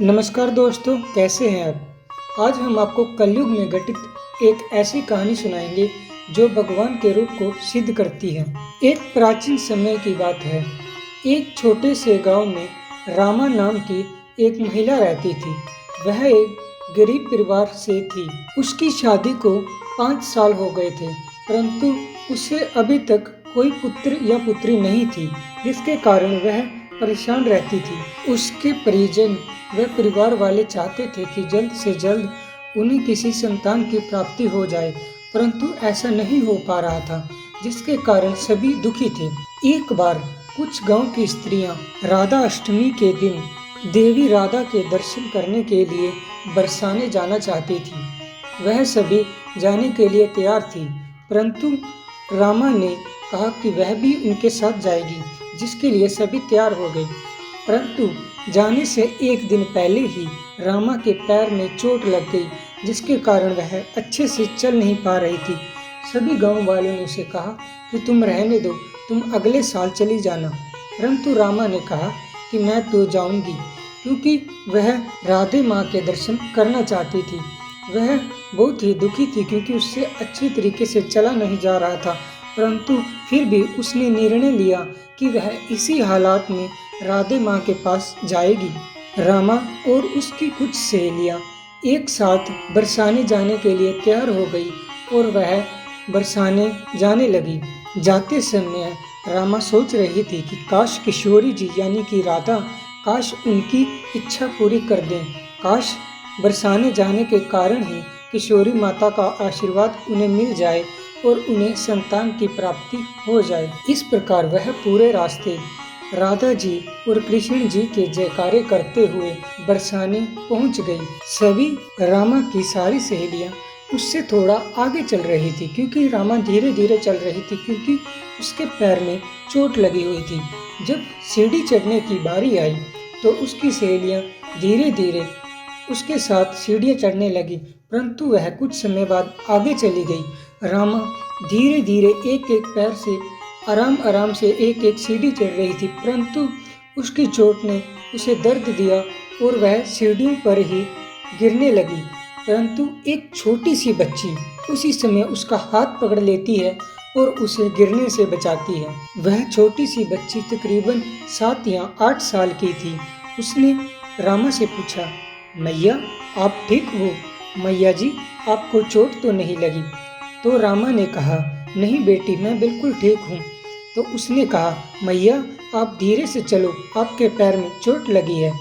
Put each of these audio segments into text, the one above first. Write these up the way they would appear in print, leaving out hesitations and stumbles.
नमस्कार दोस्तों, कैसे हैं आप। आज हम आपको कलयुग में घटित एक ऐसी कहानी सुनाएंगे जो भगवान के रूप को सिद्ध करती है। एक प्राचीन समय की बात है। एक छोटे से गांव में रामा नाम की एक महिला रहती थी। वह एक गरीब परिवार से थी। उसकी शादी को 5 साल हो गए थे, परंतु उसे अभी तक कोई पुत्र या पुत्री नहीं थी, जिसके कारण वह परेशान रहती थी। उसके परिजन व परिवार वाले चाहते थे कि जल्द से जल्द उन्हें किसी संतान की प्राप्ति हो जाए, परंतु ऐसा नहीं हो पा रहा था, जिसके कारण सभी दुखी थे। एक बार कुछ गांव की स्त्रियां राधा अष्टमी के दिन देवी राधा के दर्शन करने के लिए बरसाने जाना चाहती थी। वह सभी जाने के लिए तैयार थी, परंतु रामा ने कहा कि वह भी उनके साथ जाएगी, जिसके लिए सभी तैयार हो गए। परंतु जाने से एक दिन पहले ही रामा के पैर में चोट लग गई, जिसके कारण वह अच्छे से चल नहीं पा रही थी। सभी गांव वालों ने उसे कहा कि तुम रहने दो, तुम अगले साल चली जाना। परंतु रामा ने कहा कि मैं तो जाऊंगी, क्योंकि वह राधे माँ के दर्शन करना चाहती थी। वह बहुत ही दुखी थी, क्योंकि उससे अच्छी तरीके से चला नहीं जा रहा था, परंतु फिर भी उसने निर्णय लिया कि वह इसी हालात में राधे माँ के पास जाएगी। रामा और उसकी कुछ सहेलियाँ एक साथ बरसाने जाने के लिए तैयार हो गई और वह बरसाने जाने लगी। जाते समय रामा सोच रही थी कि काश किशोरी जी यानी कि राधा, काश उनकी इच्छा पूरी कर दें। काश बरसाने जाने के कारण ही किशोरी माता का आशीर्वाद उन्हें मिल जाए और उन्हें संतान की प्राप्ति हो जाए। इस प्रकार वह पूरे रास्ते राधा जी और कृष्ण जी के जयकारे करते हुए बरसाने पहुंच गई। सभी रामा की सारी सहेलियां उससे थोड़ा आगे चल रही थी, क्योंकि रामा धीरे धीरे चल रही थी, क्योंकि उसके पैर में चोट लगी हुई थी। जब सीढ़ी चढ़ने की बारी आई तो उसकी सहेलियां धीरे धीरे उसके साथ सीढ़ियां चढ़ने लगी, परंतु वह कुछ समय बाद आगे चली गई। रामा धीरे धीरे एक एक पैर से आराम आराम से एक एक सीढ़ी चढ़ रही थी, परंतु उसकी चोट ने उसे दर्द दिया और वह सीढ़ियों पर ही गिरने लगी। परंतु एक छोटी सी बच्ची उसी समय उसका हाथ पकड़ लेती है और उसे गिरने से बचाती है। वह छोटी सी बच्ची तकरीबन 7 या 8 साल की थी। उसने रामा से पूछा, मैया आप ठीक हो? मैया जी, आपको चोट तो नहीं लगी? तो रामा ने कहा, नहीं बेटी, मैं बिल्कुल ठीक हूँ। तो उसने कहा, मैया आप धीरे से चलो, आपके पैर में चोट लगी है।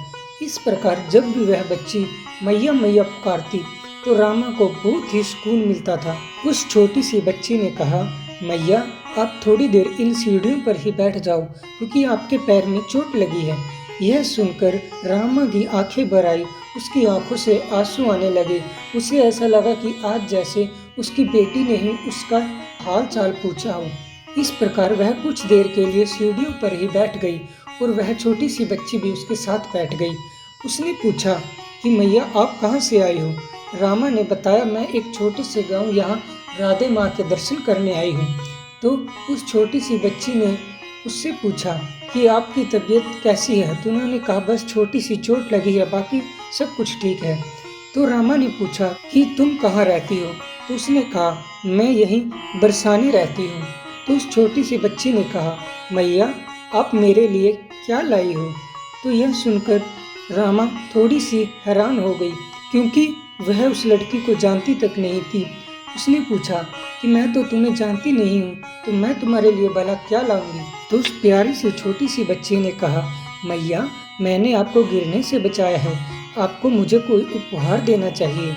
इस प्रकार जब भी वह बच्ची मैया मैया पुकारती तो रामा को बहुत ही सुकून मिलता था। उस छोटी सी बच्ची ने कहा, मैया आप थोड़ी देर इन सीढ़ियों पर ही बैठ जाओ, क्योंकि आपके पैर में चोट लगी है। यह सुनकर रामा की आंखें भर आई, उसकी आंखों से आंसू आने लगे। उसे ऐसा लगा कि आज जैसे उसकी बेटी ने ही उसका हाल चाल पूछा हो। इस प्रकार वह कुछ देर के लिए सीढ़ियों पर ही बैठ गई और वह छोटी सी बच्ची भी उसके साथ बैठ गई। उसने पूछा कि मैया आप कहाँ से आई हो? रामा ने बताया, मैं एक छोटे से गांव यहाँ राधे माँ के दर्शन करने आई हूँ। तो उस छोटी सी बच्ची ने उससे पूछा कि आपकी तबीयत कैसी है? तो उन्होंने कहा, बस छोटी सी चोट लगी है, बाकी सब कुछ ठीक है। तो रामा ने पूछा कि तुम कहाँ रहती हो? तो उसने कहा, मैं यहीं बरसाने रहती हूँ। तो उस छोटी सी बच्ची ने कहा, मैया आप मेरे लिए क्या लाई हो? तो यह सुनकर रामा थोड़ी सी हैरान हो गई, क्योंकि वह उस लड़की को जानती तक नहीं थी। उसने पूछा कि मैं तो तुम्हें जानती नहीं हूँ, तो मैं तुम्हारे लिए भला क्या लाऊंगी? तो उस प्यारी सी छोटी सी बच्ची ने कहा, मैया मैंने आपको गिरने से बचाया है, आपको मुझे कोई उपहार देना चाहिए।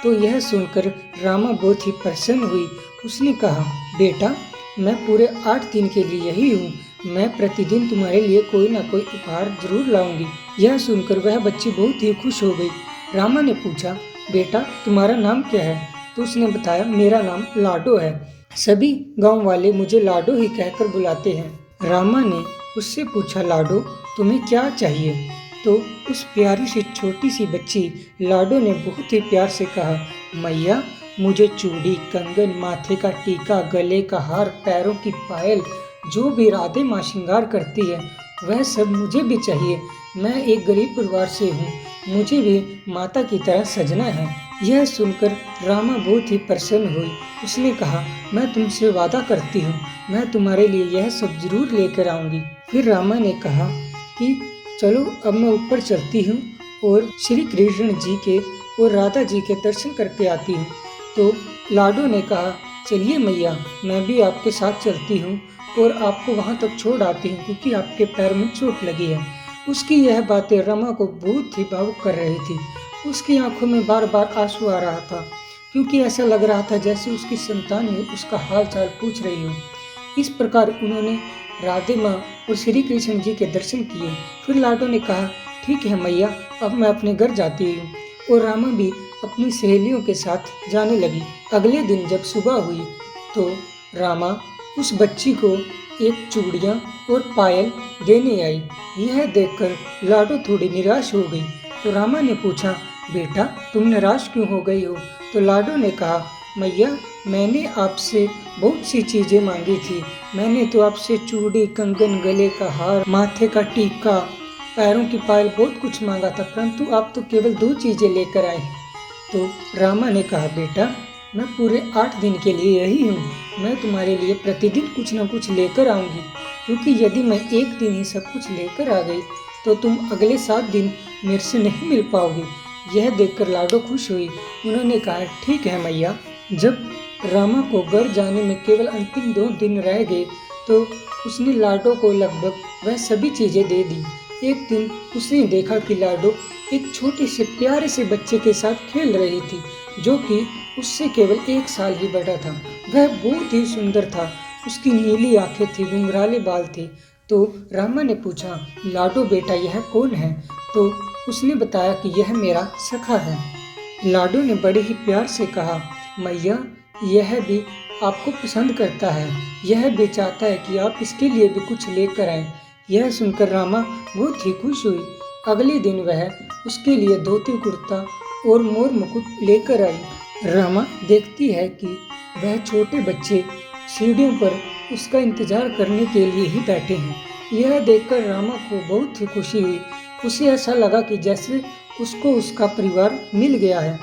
तो यह सुनकर रामा बहुत ही प्रसन्न हुई। उसने कहा, बेटा मैं पूरे 8 दिन के लिए यही हूँ, मैं प्रतिदिन तुम्हारे लिए कोई ना कोई उपहार जरूर लाऊंगी। यह सुनकर वह बच्ची बहुत ही खुश हो गई। रामा ने पूछा, बेटा तुम्हारा नाम क्या है? तो उसने बताया, मेरा नाम लाडो है, सभी गांव वाले मुझे लाडो ही कहकर बुलाते हैं। रामा ने उससे पूछा, लाडो तुम्हें क्या चाहिए? तो उस प्यारी सी छोटी सी बच्ची लाडो ने बहुत ही प्यार से कहा, मैया मुझे चूड़ी, कंगन, माथे का टीका, गले का हार, पैरों की पायल, जो भी राधे माँ श्रृंगार करती है वह सब मुझे भी चाहिए। मैं एक गरीब परिवार से हूँ, मुझे भी माता की तरह सजना है। यह सुनकर रामा बहुत ही प्रसन्न हुई। उसने कहा, मैं तुमसे वादा करती हूँ, मैं तुम्हारे लिए यह सब जरूर लेकर आऊंगी। फिर रामा ने कहा कि चलो अब मैं ऊपर चलती हूँ और श्री कृष्ण जी के और राधा जी के दर्शन करके आती हूँ। तो लाडो ने कहा, चलिए मैया, मैं भी आपके साथ चलती हूँ और आपको वहाँ तक छोड़ आती हूँ, क्योंकि आपके पैर में चोट लगी है। उसकी यह बातें रमा को बहुत ही भावुक कर रही थी। उसकी आंखों में बार बार आंसू आ रहा था, क्योंकि ऐसा लग रहा था जैसे उसकी संतान ही उसका हाल चाल पूछ रही हो। इस प्रकार उन्होंने राधे माँ और श्री कृष्ण जी के दर्शन किए। फिर लाडो ने कहा, ठीक है मैया, अब मैं अपने घर जाती हूँ। और रामा भी अपनी सहेलियों के साथ जाने लगी। अगले दिन जब सुबह हुई तो रामा उस बच्ची को एक चूड़ियाँ और पायल देने आई। यह देखकर लाडो थोड़ी निराश हो गई। तो रामा ने पूछा, बेटा तुम निराश क्यों हो गई हो? तो लाडो ने कहा, मैया मैंने आपसे बहुत सी चीज़ें मांगी थी। मैंने तो आपसे चूड़ी, कंगन, गले का हार, माथे का टीका, पैरों की पायल, बहुत कुछ मांगा था, परंतु आप तो केवल 2 चीज़ें लेकर आए हैं। तो रामा ने कहा, बेटा मैं पूरे 8 दिन के लिए यही हूँ। मैं तुम्हारे लिए प्रतिदिन कुछ न कुछ लेकर आऊँगी, क्योंकि यदि मैं एक दिन ही सब कुछ लेकर आ गई तो तुम अगले 7 दिन मेरे से नहीं मिल पाओगी। यह देखकर लाडो खुश हुई। उन्होंने कहा, ठीक है मैया। जब रामा को घर जाने में केवल अंतिम 2 दिन रह गए तो उसने लाडो को लगभग वह सभी चीज़ें दे दी। एक दिन उसने देखा कि लाडो एक छोटे से प्यारे से बच्चे के साथ खेल रही थी, जो कि उससे केवल 1 साल ही बड़ा था। वह बहुत ही सुंदर था। उसकी नीली आंखें थी, घुंघराले बाल थे। तो रामा ने पूछा, लाडो बेटा यह कौन है? तो उसने बताया कि यह मेरा सखा है। लाडो ने बड़े ही प्यार से कहा, मैया यह भी आपको पसंद करता है, यह भी चाहता है कि आप इसके लिए भी कुछ लेकर आएं। यह सुनकर रामा बहुत ही खुश हुई। अगले दिन वह उसके लिए धोती कुर्ता और मोर मुकुट लेकर आई। रामा देखती है कि वह छोटे बच्चे सीढ़ियों पर उसका इंतजार करने के लिए ही बैठे हैं। यह देखकर रामा को बहुत ही खुशी हुई। उसे ऐसा लगा कि जैसे उसको उसका परिवार मिल गया है।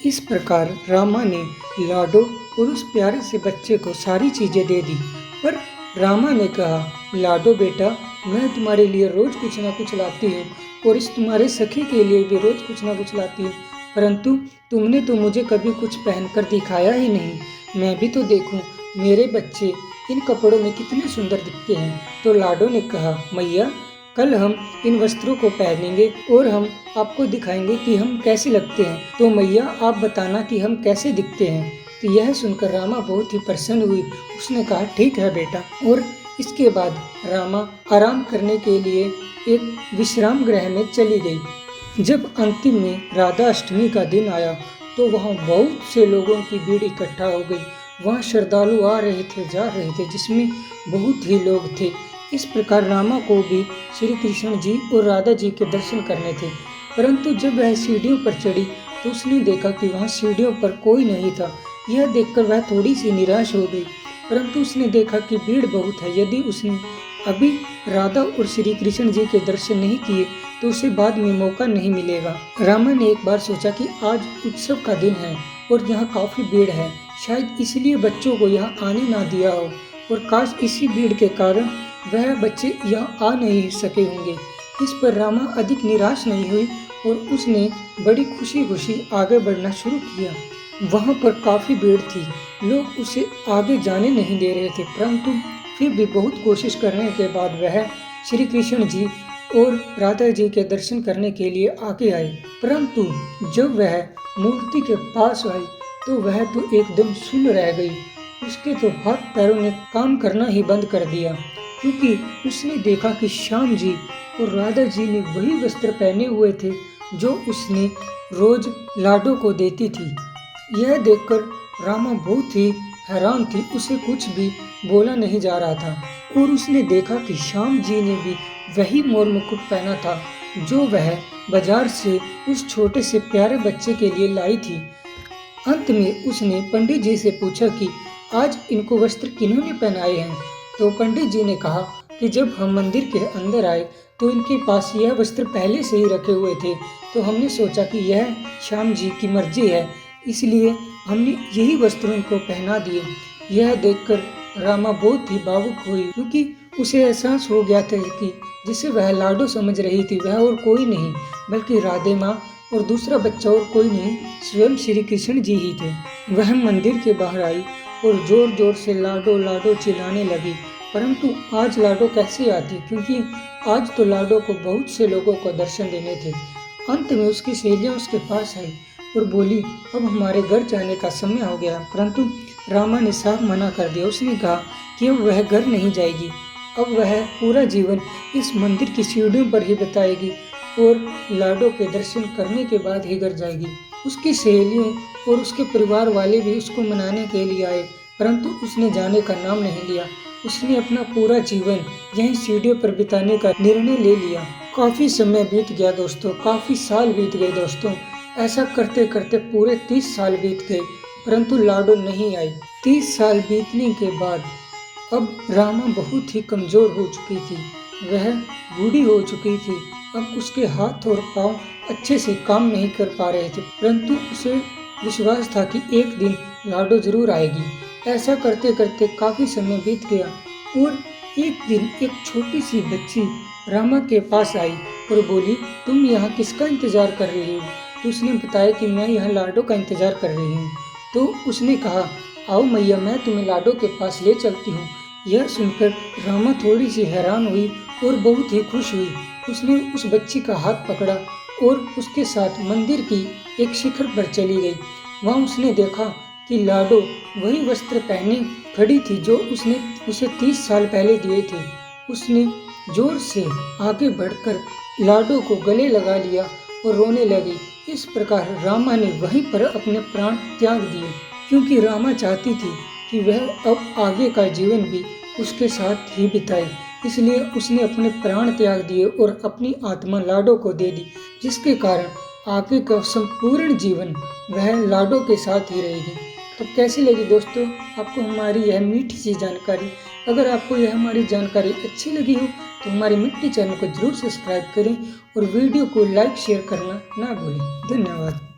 इस प्रकार रामा ने लाडो और उस प्यारे से बच्चे को सारी चीजें दे दी। पर रामा ने कहा, लाडो बेटा मैं तुम्हारे लिए रोज कुछ ना कुछ लाती हूँ और इस तुम्हारे सखी के लिए भी रोज कुछ ना कुछ लाती हूँ, परंतु तुमने तो मुझे कभी कुछ पहनकर दिखाया ही नहीं। मैं भी तो देखूं मेरे बच्चे इन कपड़ों में कितने सुंदर दिखते हैं। तो लाडो ने कहा, मैया कल हम इन वस्त्रों को पहनेंगे और हम आपको दिखाएंगे कि हम कैसे लगते हैं। तो मैया आप बताना कि हम कैसे दिखते हैं। तो यह सुनकर रामा बहुत ही प्रसन्न हुई। उसने कहा, ठीक है बेटा। और इसके बाद रामा आराम करने के लिए एक विश्राम गृह में चली गई। जब अंतिम में राधा अष्टमी का दिन आया तो वहाँ बहुत से लोगों की भीड़ इकट्ठा हो गई। वहाँ श्रद्धालु आ रहे थे, जा रहे थे, जिसमें बहुत ही लोग थे। इस प्रकार रामा को भी श्री कृष्ण जी और राधा जी के दर्शन करने थे, परंतु जब वह सीढ़ियों पर चढ़ी तो उसने देखा कि वहाँ सीढ़ियों पर कोई नहीं था। यह देखकर वह थोड़ी सी निराश हो गई, परंतु उसने देखा कि भीड़ बहुत है। यदि उसने अभी राधा और श्री कृष्ण जी के दर्शन नहीं किए तो उसे बाद में मौका नहीं मिलेगा। रामा ने एक बार सोचा कि आज उत्सव का दिन है और यहाँ काफी भीड़ है, शायद इसलिए बच्चों को यहाँ आने ना दिया हो, और काश इसी भीड़ के कारण वह बच्चे यहाँ आ नहीं सके होंगे। इस पर रामा अधिक निराश नहीं हुई और उसने बड़ी खुशी खुशी आगे बढ़ना शुरू किया। वहाँ पर काफी भीड़ थी, लोग उसे आगे जाने नहीं दे रहे थे, परंतु फिर भी बहुत कोशिश करने के बाद वह श्री कृष्ण जी और राधा जी के दर्शन करने के लिए आगे आई। परंतु जब वह मूर्ति के पास आई तो वह तो एकदम सुन्न रह गई। उसके तो हाथ पैरों ने काम करना ही बंद कर दिया, क्योंकि उसने देखा कि श्याम जी और राधा जी ने वही वस्त्र पहने हुए थे जो उसने रोज लाडो को देती थी। यह देखकर रामा बहुत ही हैरान थी। उसे कुछ भी बोला नहीं जा रहा था और उसने देखा कि श्याम जी ने भी वही मोर मुकुट पहना था जो वह बाजार से उस छोटे से प्यारे बच्चे के लिए लाई थी। अंत में उसने पंडित जी से पूछा कि आज इनको वस्त्र किन्होंने पहनाए हैं। तो पंडित जी ने कहा कि जब हम मंदिर के अंदर आए तो इनके पास यह वस्त्र पहले से ही रखे हुए थे, तो हमने सोचा कि यह श्याम जी की मर्जी है, इसलिए हमने यही वस्त्र उनको पहना दिए। यह देखकर रामा बहुत ही भावुक हुई, क्योंकि उसे एहसास हो गया था कि जिसे वह लाडो समझ रही थी वह और कोई नहीं बल्कि राधे माँ और दूसरा बच्चा और कोई नहीं, स्वयं श्री कृष्ण जी ही थे। वह मंदिर के बाहर आई और जोर जोर से लाडो लाडो चिल्लाने लगी, परंतु आज लाडो कैसे आती, क्योंकि आज तो लाडो को बहुत से लोगों को दर्शन देने थे। अंत में उसकी सहेलियां उसके पास आई और बोली, अब हमारे घर जाने का समय हो गया, परंतु रामा ने साफ मना कर दिया। उसने कहा कि अब वह घर नहीं जाएगी, अब वह पूरा जीवन इस मंदिर की सीढ़ियों पर ही बिताएगी और लाडो के दर्शन करने के बाद ही घर जाएगी। उसकी सहेलियों और उसके परिवार वाले भी उसको मनाने के लिए आए, परंतु उसने जाने का नाम नहीं लिया। उसने अपना पूरा जीवन यहीं सीढ़ियों पर बिताने का निर्णय ले लिया। काफी समय बीत गया दोस्तों, काफी साल बीत गए दोस्तों। ऐसा करते करते पूरे 30 साल बीत गए, परंतु लाडो नहीं आई। 30 साल बीतने के बाद अब रामा बहुत ही कमजोर हो चुकी थी, वह बूढ़ी हो चुकी थी। अब उसके हाथ और पांव अच्छे से काम नहीं कर पा रहे थे, परंतु उसे विश्वास था कि एक दिन लाडो जरूर आएगी। ऐसा करते करते काफी समय बीत गया और एक दिन एक छोटी सी बच्ची रामा के पास आई और बोली, तुम यहाँ किसका इंतजार कर रही हो? तो उसने बताया कि मैं यहाँ लाडो का इंतजार कर रही हूँ। तो उसने कहा, आओ मैया, मैं तुम्हें लाडो के पास ले चलती हूँ। यह सुनकर रामा थोड़ी सी हैरान हुई और बहुत ही खुश हुई। उसने उस बच्ची का हाथ पकड़ा और उसके साथ मंदिर की एक शिखर पर चली गई। वहाँ उसने देखा कि लाडो वही वस्त्र पहने खड़ी थी जो उसने उसे 30 साल पहले दिए थे। उसने जोर से आगे बढ़कर लाडो को गले लगा लिया और रोने लगी। इस प्रकार रामा ने वहीं पर अपने प्राण त्याग दिए, क्योंकि रामा चाहती थी कि वह अब आगे का जीवन भी उसके साथ ही बिताए। इसलिए उसने अपने प्राण त्याग दिए और अपनी आत्मा लाडो को दे दी, जिसके कारण आगे का संपूर्ण जीवन वह लाडो के साथ ही रहेगी। तो कैसी लगी दोस्तों आपको हमारी यह मीठी सी जानकारी? अगर आपको यह हमारी जानकारी अच्छी लगी हो तो हमारे मिट्टी चैनल को जरूर सब्सक्राइब करें और वीडियो को लाइक शेयर करना ना भूलें। धन्यवाद।